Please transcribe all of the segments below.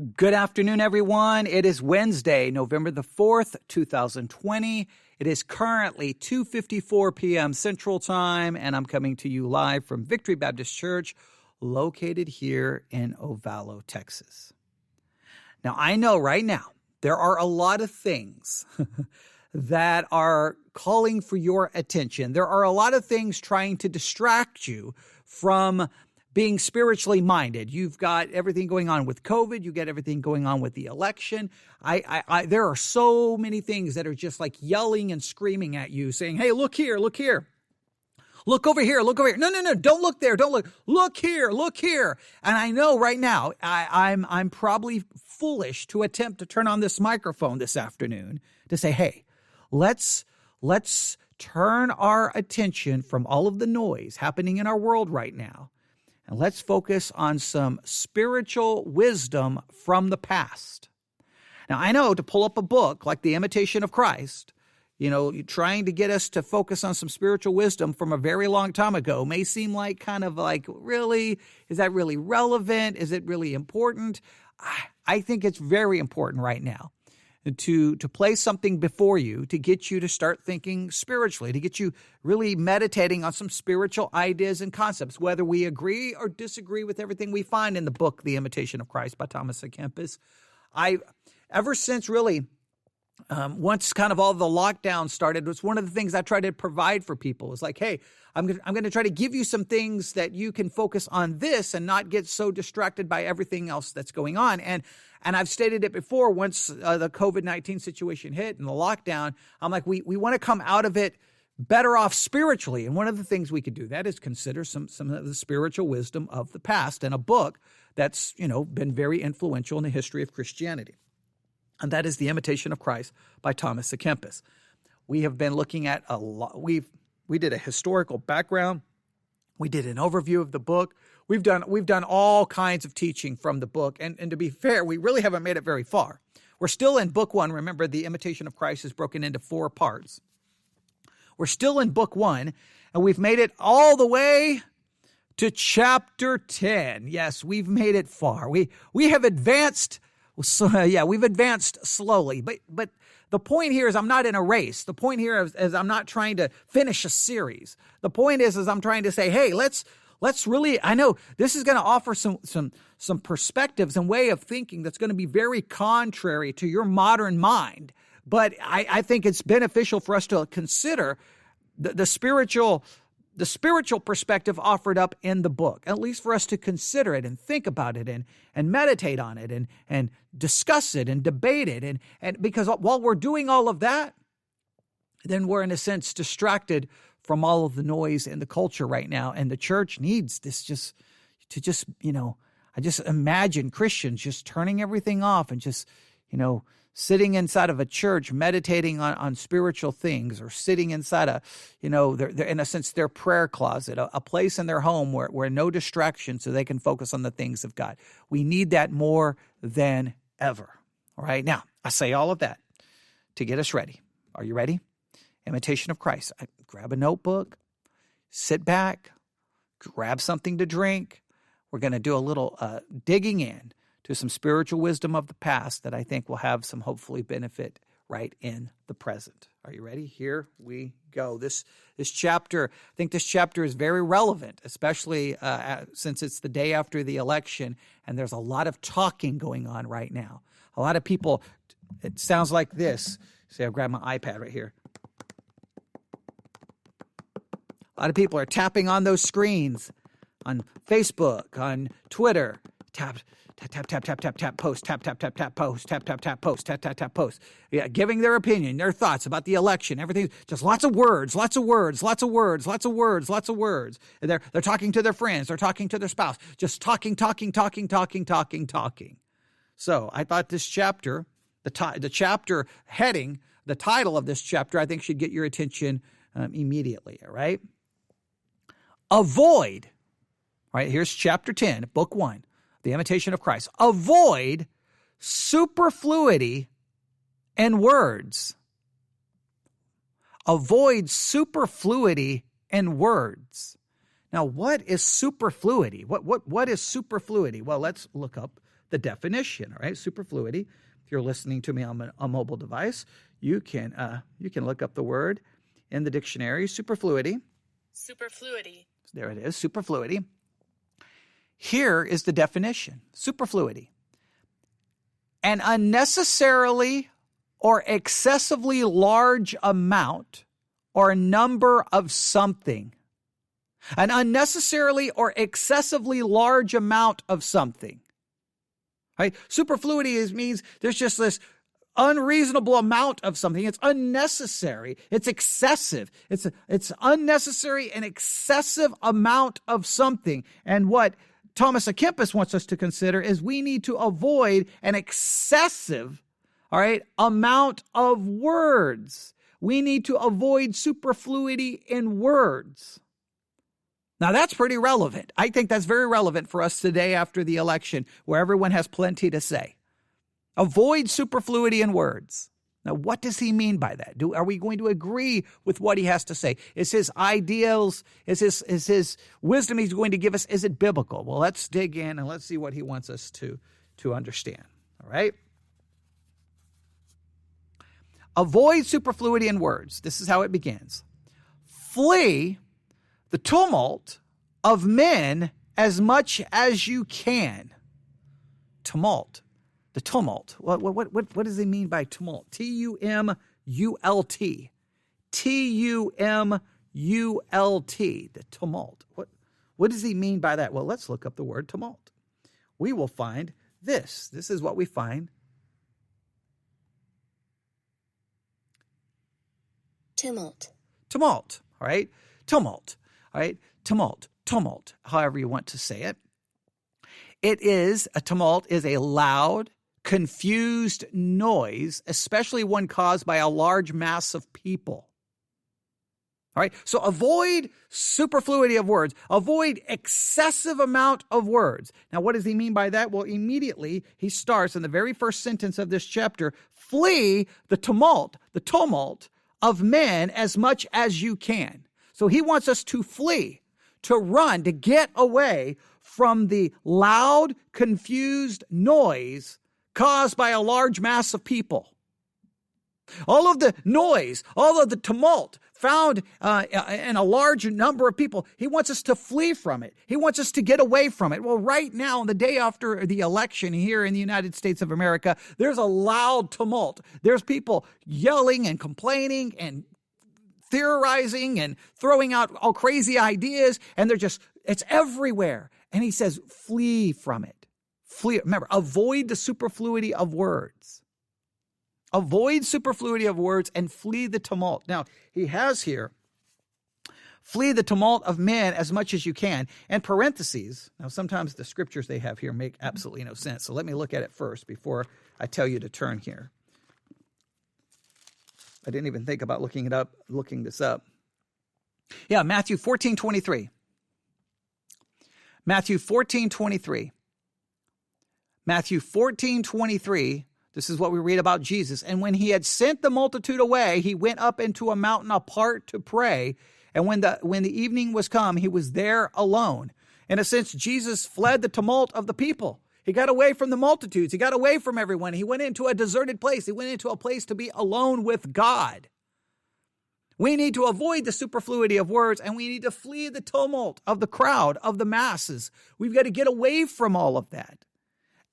Good afternoon, everyone. It is Wednesday, November the 4th, 2020. It is currently 2:54 p.m. Central Time, and I'm coming to you live from Victory Baptist Church, located here in Ovalo, Texas. Now, I know right now there are a lot of things that are calling for your attention. There are a lot of things trying to distract you from being spiritually minded. You've got everything going on with COVID. You get everything going on with the election. There are so many things that are just like yelling and screaming at you, saying, "Hey, look here, look here. Look over here, look over here. No, don't look there, don't look. Look here, look here." And I know right now I'm probably foolish to attempt to turn on this microphone this afternoon to say, "Hey, let's turn our attention from all of the noise happening in our world right now. And let's focus on some spiritual wisdom from the past." Now, I know to pull up a book like The Imitation of Christ, trying to get us to focus on some spiritual wisdom from a very long time ago may seem like really, is that really relevant? Is it really important? I think it's very important right now to place something before you to get you to start thinking spiritually, to get you really meditating on some spiritual ideas and concepts, whether we agree or disagree with everything we find in the book, The Imitation of Christ by Thomas A. Kempis. Ever since really, once kind of all the lockdown started, it's one of the things I try to provide for people. It's like, hey, I'm going to try to give you some things that you can focus on this and not get so distracted by everything else that's going on. And I've stated it before, once the COVID-19 situation hit and the lockdown, I'm like, we want to come out of it better off spiritually. And one of the things we could do that is consider some of the spiritual wisdom of the past in a book that's, been very influential in the history of Christianity. And that is The Imitation of Christ by Thomas A. Kempis. We have been looking at a lot. We did a historical background. We did an overview of the book. We've done all kinds of teaching from the book. And to be fair, we really haven't made it very far. We're still in book one. Remember, The Imitation of Christ is broken into 4 parts. We're still in book 1, and we've made it all the way to chapter 10. Yes, we've made it far. We have advanced. We've advanced slowly. But the point here is I'm not in a race. The point here is I'm not trying to finish a series. The point is I'm trying to say, hey, let's really, I know this is going to offer some perspectives and way of thinking that's going to be very contrary to your modern mind. But I think it's beneficial for us to consider the spiritual perspective offered up in the book, at least for us to consider it and think about it and meditate on it and discuss it and debate it. And because while we're doing all of that, then we're in a sense distracted from all of the noise in the culture right now. And the church needs this I just imagine Christians just turning everything off and just, sitting inside of a church, meditating on spiritual things, or sitting inside they're in a sense, their prayer closet, a place in their home where no distraction, so they can focus on the things of God. We need that more than ever. All right. Now, I say all of that to get us ready. Are you ready? Imitation of Christ. Grab a notebook, sit back, grab something to drink. We're going to do a little digging in to some spiritual wisdom of the past that I think will have some hopefully benefit right in the present. Are you ready? Here we go. This chapter, I think this chapter is very relevant, especially since it's the day after the election, and there's a lot of talking going on right now. A lot of people, it sounds like this. See, I'll grab my iPad right here. A lot of people are tapping on those screens on Facebook, on Twitter. Tap, post, tap, post. Yeah, giving their opinion, their thoughts about the election, everything. Just lots of words. And they're talking to their friends. They're talking to their spouse. Just talking. So I thought this chapter, the chapter heading, the title of this chapter, I think should get your attention immediately. All right. Avoid. All right. Here's chapter 10, book 1. The Imitation of Christ. Avoid superfluity in words. Avoid superfluity in words. Now, what is superfluity? What is superfluity? Well, let's look up the definition, all right? Superfluity. If you're listening to me on a mobile device, you can look up the word in the dictionary, superfluity. Superfluity. There it is, superfluity. Here is the definition, superfluity. An unnecessarily or excessively large amount or number of something. An unnecessarily or excessively large amount of something. Right? Superfluity means there's just this unreasonable amount of something. It's unnecessary. It's excessive. It's unnecessary and excessive amount of something. And what Thomas à Kempis wants us to consider is we need to avoid an excessive, all right, amount of words. We need to avoid superfluity in words. Now, that's pretty relevant. I think that's very relevant for us today after the election, where everyone has plenty to say. Avoid superfluity in words. Now, what does he mean by that? Are we going to agree with what he has to say? Is his ideals, is his wisdom he's going to give us, is it biblical? Well, let's dig in and let's see what he wants us to understand. All right? Avoid superfluity in words. This is how it begins. Flee the tumult of men as much as you can. Tumult. The tumult. What does he mean by tumult? T-U-M-U-L-T. T-U-M-U-L-T. The tumult. What does he mean by that? Well, let's look up the word tumult. We will find this. This is what we find. Tumult. Tumult. All right? Tumult. All right? Tumult, however you want to say it. A tumult is a loud, confused noise, especially one caused by a large mass of people. All right? So avoid superfluity of words. Avoid excessive amount of words. Now, what does he mean by that? Well, immediately he starts in the very first sentence of this chapter, flee the tumult of men as much as you can. So he wants us to flee, to run, to get away from the loud, confused noise caused by a large mass of people. All of the noise, all of the tumult found in a large number of people, he wants us to flee from it. He wants us to get away from it. Well, right now, the day after the election here in the United States of America, there's a loud tumult. There's people yelling and complaining and theorizing and throwing out all crazy ideas, and it's everywhere. And he says, flee from it. Flee. Remember, avoid the superfluity of words. Avoid superfluity of words and flee the tumult. Now, he has here, flee the tumult of men as much as you can. And parentheses, now sometimes the scriptures they have here make absolutely no sense. So let me look at it first before I tell you to turn here. I didn't even think about looking this up. Yeah, Matthew 14:23. Matthew 14:23. Matthew 14:23. This is what we read about Jesus. And when he had sent the multitude away, he went up into a mountain apart to pray. And when the evening was come, he was there alone. In a sense, Jesus fled the tumult of the people. He got away from the multitudes. He got away from everyone. He went into a deserted place. He went into a place to be alone with God. We need to avoid the superfluity of words, and we need to flee the tumult of the crowd, of the masses. We've got to get away from all of that.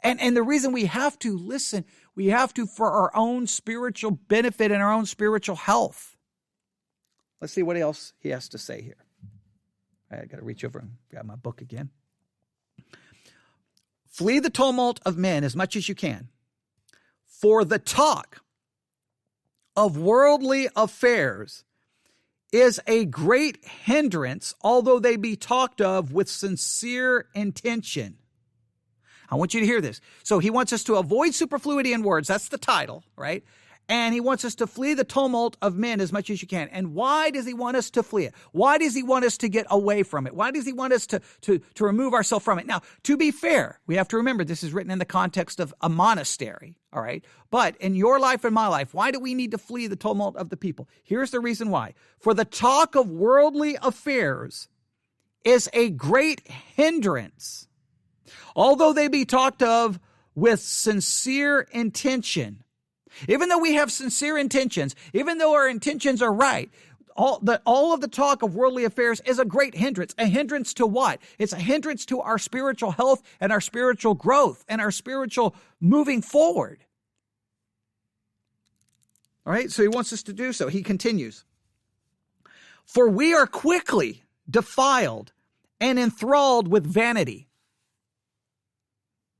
And the reason we have to listen, we have to for our own spiritual benefit and our own spiritual health. Let's see what else he has to say here. I got to reach over and grab my book again. Flee the tumult of men as much as you can, for the talk of worldly affairs is a great hindrance, although they be talked of with sincere intention. I want you to hear this. So he wants us to avoid superfluity in words. That's the title, right? And he wants us to flee the tumult of men as much as you can. And why does he want us to flee it? Why does he want us to get away from it? Why does he want us to remove ourselves from it? Now, to be fair, we have to remember this is written in the context of a monastery, all right? But in your life and my life, why do we need to flee the tumult of the people? Here's the reason why. For the talk of worldly affairs is a great hindrance, although they be talked of with sincere intention. Even though we have sincere intentions, even though our intentions are right, all of the talk of worldly affairs is a great hindrance. A hindrance to what? It's a hindrance to our spiritual health and our spiritual growth and our spiritual moving forward. All right, so he wants us to do so. He continues, for we are quickly defiled and enthralled with vanity.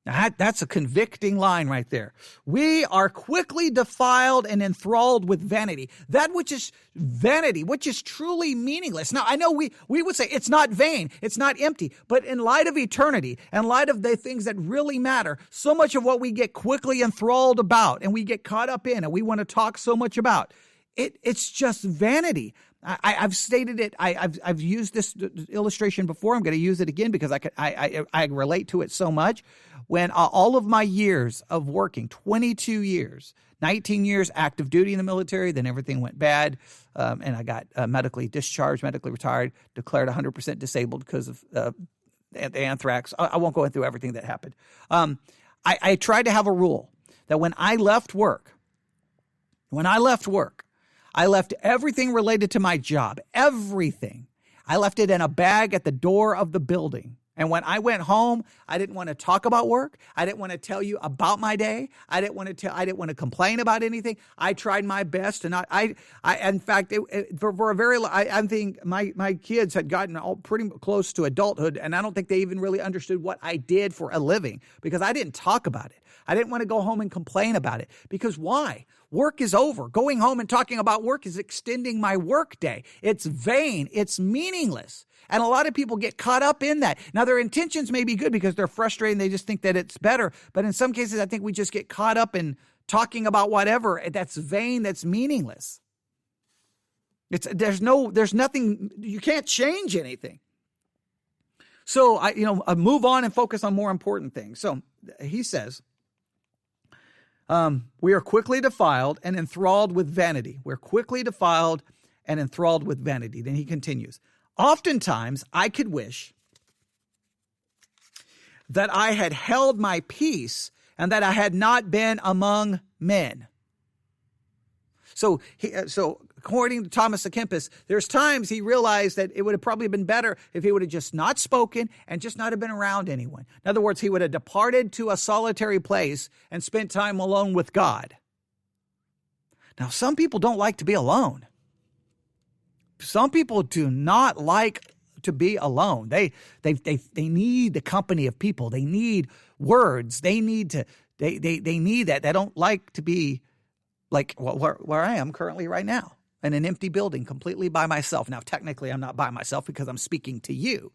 Now, that's a convicting line right there. We are quickly defiled and enthralled with vanity. That which is vanity, which is truly meaningless. Now, I know we would say it's not vain, it's not empty, but in light of eternity, in light of the things that really matter, so much of what we get quickly enthralled about and we get caught up in and we want to talk so much about, it's just vanity. I've stated it. I've used this illustration before. I'm going to use it again because I relate to it so much. When all of my years of working, 22 years, 19 years active duty in the military, then everything went bad, and I got medically discharged, medically retired, declared 100% disabled because of the anthrax. I won't go through everything that happened. I tried to have a rule that when I left work, I left everything related to my job, everything. I left it in a bag at the door of the building. And when I went home, I didn't want to talk about work. I didn't want to tell you about my day. I didn't want to complain about anything. I tried my best to not. In fact, for a very, I think my kids had gotten pretty close to adulthood, and I don't think they even really understood what I did for a living because I didn't talk about it. I didn't want to go home and complain about it because why? Work is over. Going home and talking about work is extending my work day. It's vain. It's meaningless. And a lot of people get caught up in that. Now, their intentions may be good because they're frustrated and they just think that it's better. But in some cases, I think we just get caught up in talking about whatever that's vain, that's meaningless. There's nothing, you can't change anything. So I move on and focus on more important things. So he says, we are quickly defiled and enthralled with vanity. We're quickly defiled and enthralled with vanity. Then he continues, oftentimes I could wish that I had held my peace and that I had not been among men. So according to Thomas à Kempis, there's times he realized that it would have probably been better if he would have just not spoken and just not have been around anyone. In other words, he would have departed to a solitary place and spent time alone with God. Now, some people don't like to be alone. Some people do not like to be alone. They need the company of people. They need words. They need that. They don't like to be like where I am currently right now in an empty building completely by myself. Now, technically, I'm not by myself because I'm speaking to you.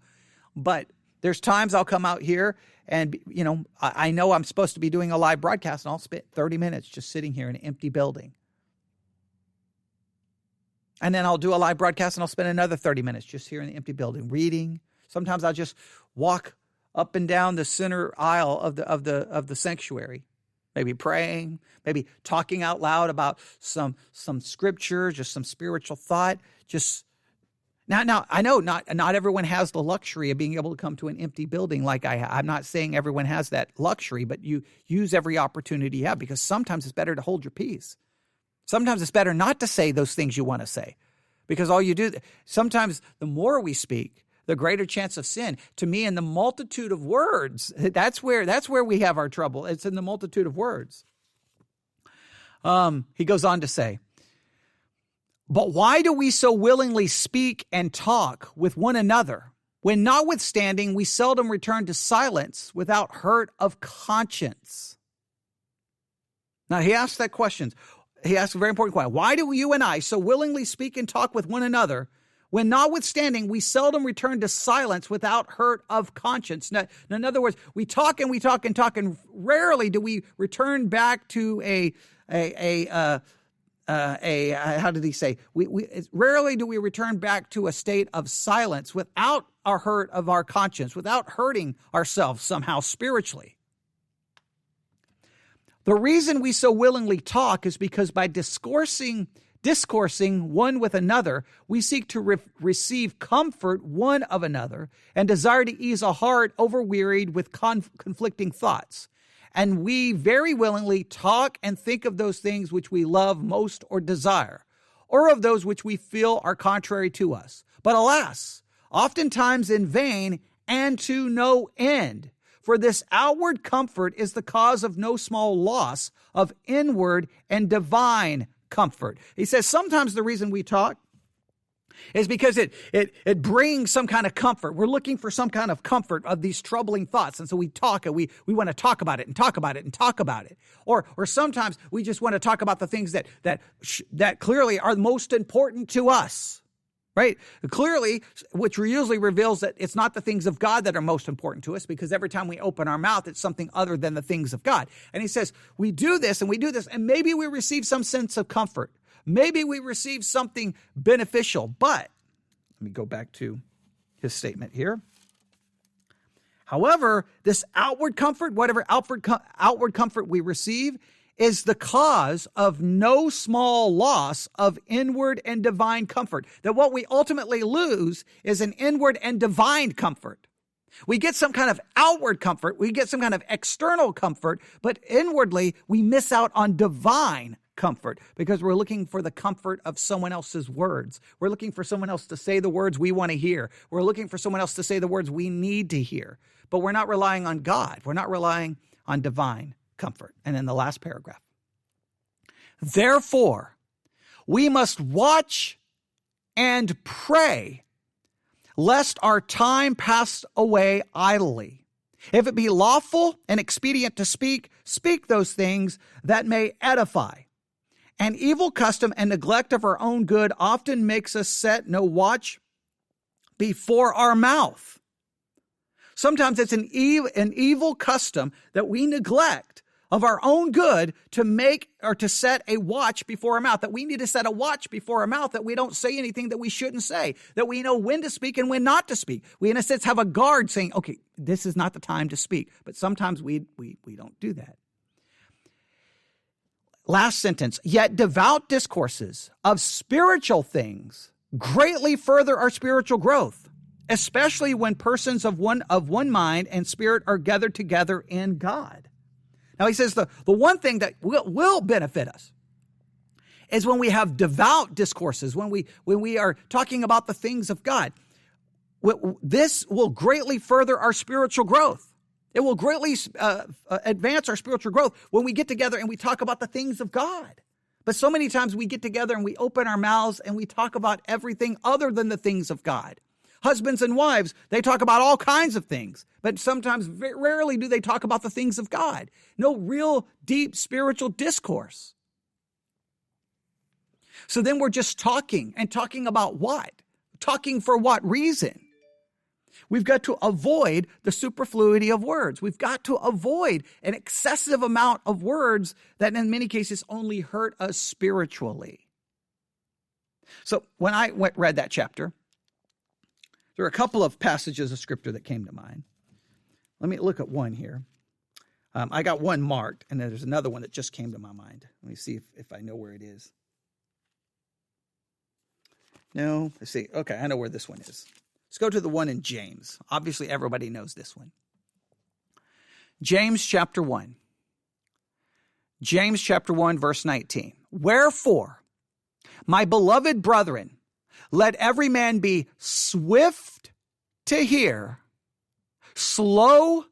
But there's times I'll come out here and, I know I'm supposed to be doing a live broadcast and I'll spend 30 minutes just sitting here in an empty building. And then I'll do a live broadcast and I'll spend another 30 minutes just here in the empty building reading. Sometimes I'll just walk up and down the center aisle of the sanctuary, maybe praying, maybe talking out loud about some scripture, just some spiritual thought. Just now I know not everyone has the luxury of being able to come to an empty building like I have. I'm not saying everyone has that luxury, but you use every opportunity you have because sometimes it's better to hold your peace. Sometimes it's better not to say those things you want to say because all you do, sometimes the more we speak, the greater chance of sin. To me, in the multitude of words, that's where we have our trouble. It's in the multitude of words. He goes on to say, but why do we so willingly speak and talk with one another when notwithstanding we seldom return to silence without hurt of conscience? Now he asks that question. He asks a very important question. Why do you and I so willingly speak and talk with one another when notwithstanding we seldom return to silence without hurt of conscience? Now, in other words, we talk and we talk and talk, and rarely do we return back to how did he say? Rarely do we return back to a state of silence without a hurt of our conscience, without hurting ourselves somehow spiritually. The reason we so willingly talk is because by discoursing one with another, we seek to receive comfort one of another and desire to ease a heart overwearied with conflicting thoughts. and we very willingly talk and think of those things which we love most or desire, or of those which we feel are contrary to us. But alas, oftentimes in vain and to no end. For this outward comfort is the cause of no small loss of inward and divine comfort. He says sometimes the reason we talk is because it brings some kind of comfort. We're looking for some kind of comfort of these troubling thoughts. And so we talk and we want to talk about it and talk about it and talk about it. Or sometimes we just want to talk about the things that clearly are most important to us. Right? Clearly, which usually reveals that it's not the things of God that are most important to us, because every time we open our mouth, it's something other than the things of God. And he says, we do this, and maybe we receive some sense of comfort. Maybe we receive something beneficial. But let me go back to his statement here. However, this outward comfort, whatever outward comfort we receive, is the cause of no small loss of inward and divine comfort. That what we ultimately lose is an inward and divine comfort. We get some kind of outward comfort, we get some kind of external comfort, but inwardly we miss out on divine comfort because we're looking for the comfort of someone else's words. We're looking for someone else to say the words we want to hear. We're looking for someone else to say the words we need to hear. But we're not relying on God. We're not relying on divine comfort. And then the last paragraph. Therefore, we must watch and pray, lest our time pass away idly. If it be lawful and expedient to speak, speak those things that may edify. An evil custom and neglect of our own good often makes us set no watch before our mouth. Sometimes it's an evil custom that we neglect of our own good to make or to set a watch before our mouth, that we need to set a watch before our mouth, that we don't say anything that we shouldn't say, that we know when to speak and when not to speak. We, in a sense, have a guard saying, okay, this is not the time to speak. But sometimes we don't do that. Last sentence, yet devout discourses of spiritual things greatly further our spiritual growth, especially when persons of one mind and spirit are gathered together in God. Now he says the one thing that will benefit us is when we have devout discourses, when we are talking about the things of God. This will greatly further our spiritual growth. It will greatly advance our spiritual growth when we get together and we talk about the things of God. But so many times we get together and we open our mouths and we talk about everything other than the things of God. Husbands and wives, they talk about all kinds of things, but sometimes very rarely do they talk about the things of God. No real deep spiritual discourse. So then we're just talking, and talking about what? Talking for what reason? We've got to avoid the superfluity of words. We've got to avoid an excessive amount of words that in many cases only hurt us spiritually. So when I read that chapter, there are a couple of passages of scripture that came to mind. Let me look at one here. I got one marked, and then there's another one that just came to my mind. Let me see if I know where it is. No, let's see. Okay, I know where this one is. Let's go to the one in James. Obviously, everybody knows this one. James chapter 1. James chapter 1, verse 19. Wherefore, my beloved brethren, let every man be swift to hear, slow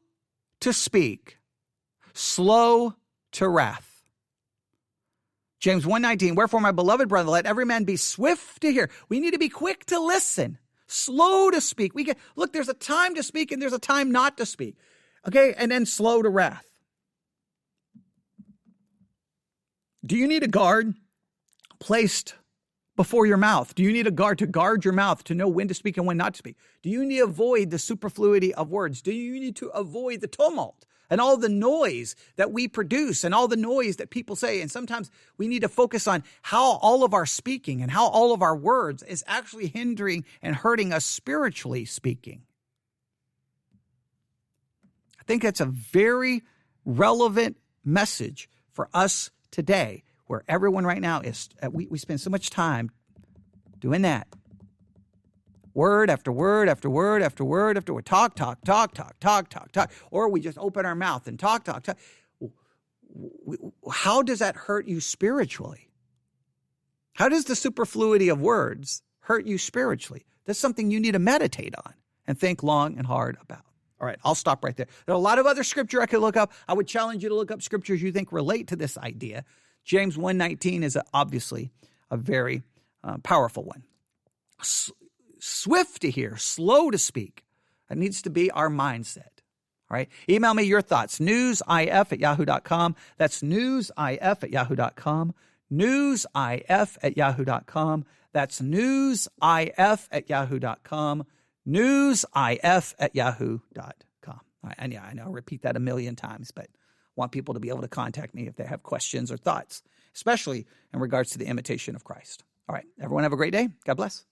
to speak, slow to wrath. James 1:19, wherefore, my beloved brother, let every man be swift to hear. We need to be quick to listen, slow to speak. Look, there's a time to speak and there's a time not to speak. Okay, and then slow to wrath. Do you need a guard placed before your mouth? Do you need a guard to guard your mouth, to know when to speak and when not to speak? Do you need to avoid the superfluity of words? Do you need to avoid the tumult and all the noise that we produce and all the noise that people say? And sometimes we need to focus on how all of our speaking and how all of our words is actually hindering and hurting us spiritually speaking. I think that's a very relevant message for us today, where everyone right now is, we spend so much time doing that. Word after word after word after word after word. Talk. Or we just open our mouth and talk. how does that hurt you spiritually? How does the superfluity of words hurt you spiritually? That's something you need to meditate on and think long and hard about. All right, I'll stop right there. There are a lot of other scripture I could look up. I would challenge you to look up scriptures you think relate to this idea. James 1:19 is obviously a very powerful one. Swift to hear, slow to speak. That needs to be our mindset. All right. Email me your thoughts. newsif@yahoo.com. That's newsif@yahoo.com. newsif@yahoo.com. That's newsif@yahoo.com. newsif@yahoo.com. All right, and yeah, I know I repeat that a million times, but I want people to be able to contact me if they have questions or thoughts, especially in regards to the imitation of Christ. All right, everyone have a great day. God bless.